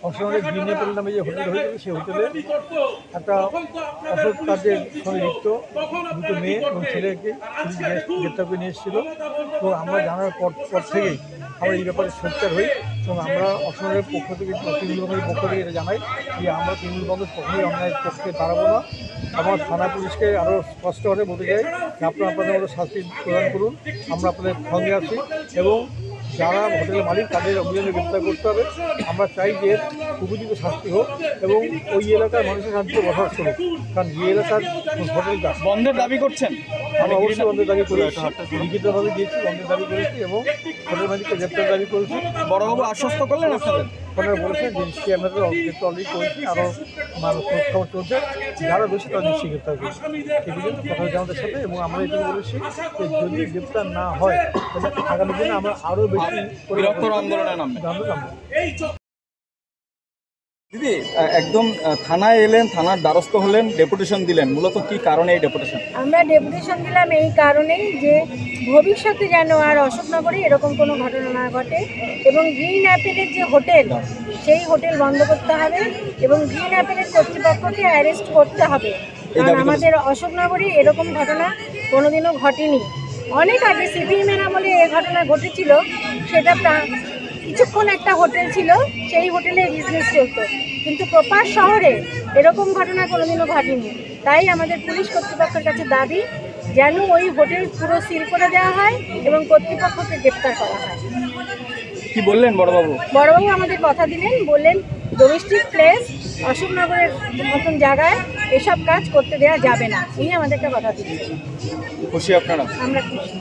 অসময়ে green Apple নামে যে হোটেল হয়েছে সেই হোটেলে একটা অসৎ কাজের সঙ্গে লিপ্ত দুটো মেয়ে এবং ছেলেকে পুলিশ গ্রেপ্তার করে নিয়ে এসেছিল। তো আমরা জানার পর থেকেই আমরা এই ব্যাপারে সোচ্চার হই এবং আমরা অসমের পক্ষ থেকে তৃণমূল কংগ্রেসের পক্ষ থেকে এটা জানাই যে আমরা তৃণমূল কংগ্রেস কখনোই অন্যায়ের পক্ষে দাঁড়াবো না। আমার থানা পুলিশকে আরও স্পষ্টভাবে বলতে চাই যে আপনারা আপনাদের মতো শাস্তি প্রদান করুন, আমরা আপনাদের সঙ্গে আছি এবং যারা হোটেলের মালিক তাদের অবিলম্বে গ্রেপ্তার করতে হবে। আমরা চাই যে উপযুক্ত শাস্তি হোক এবং ওই এলাকার মানুষের শান্তিতে বসবাস করুক, কারণ যে এলাকার হোটেলটা বন্ধের দাবি করছেন, আমরা অবশ্যই বন্ধের দাবি করেছি, লিখিতভাবে দিয়েছি, বন্ধের দাবি করেছি এবং হোটেল মালিককে গ্রেপ্তার দাবি করেছি। বড়বাবু আশ্বস্ত করলেন আপনাদের? ওনারা বলেছেন যে নিশ্চয়ই আমরা গ্রেপ্তার অলরেডি করেছি, আরও মানুষ খবর চলছে, যারা বেশি তারা নিশ্চয়ই গ্রেপ্তার করছে। এই বিষয়ে কথা হচ্ছে আমাদের সাথে এবং আমরা এটুকু বলেছি যে যদি গ্রেপ্তার না হয় তাহলে আগামী দিনে আমরা আরও বেশি বৃহত্তর আন্দোলনে নামবেন। দিদি, একদম থানায় এলেন, থানার দ্বারস্থ হলেন, ডেপুটেশন দিলেন, মূলত কি কারণে এই ডেপুটেশন? আমরা ডেপুটেশন দিলাম এই কারণেই যে ভবিষ্যতে যেন আর অশোকনগরে এরকম কোনো ঘটনা না ঘটে এবং গ্রিন অ্যাপেলের যে হোটেল সেই হোটেল বন্ধ করতে হবে এবং গ্রিন অ্যাপেলের কর্তৃপক্ষকে অ্যারেস্ট করতে হবে, কারণ আমাদের অশোকনগরে এরকম ঘটনা কোনোদিনও ঘটেনি। অনেক আগে সিপিএমের আমলে এ ঘটনা ঘটেছিল, সেটা কিছুক্ষণ একটা হোটেল ছিল, সেই হোটেলে বিজনেস চলতো, কিন্তু প্রপার শহরে এরকম ঘটনা কোনোদিনও ঘটেনি। তাই আমাদের পুলিশ কর্তৃপক্ষের কাছে দাবি যেন ওই হোটেল পুরো সিল করে দেওয়া হয় এবং কর্তৃপক্ষকে গ্রেপ্তার করা হয়। কি বললেন বড়বাবু? বড়বাবু আমাদের কথা দিলেন, বললেন ডোমেস্টিক প্লেস অশোকনগরের মতন জায়গায় এসব কাজ করতে দেওয়া যাবে না। উনি আমাদেরকে কথা দিচ্ছেন। খুশি আপনারা? আমরা খুশি।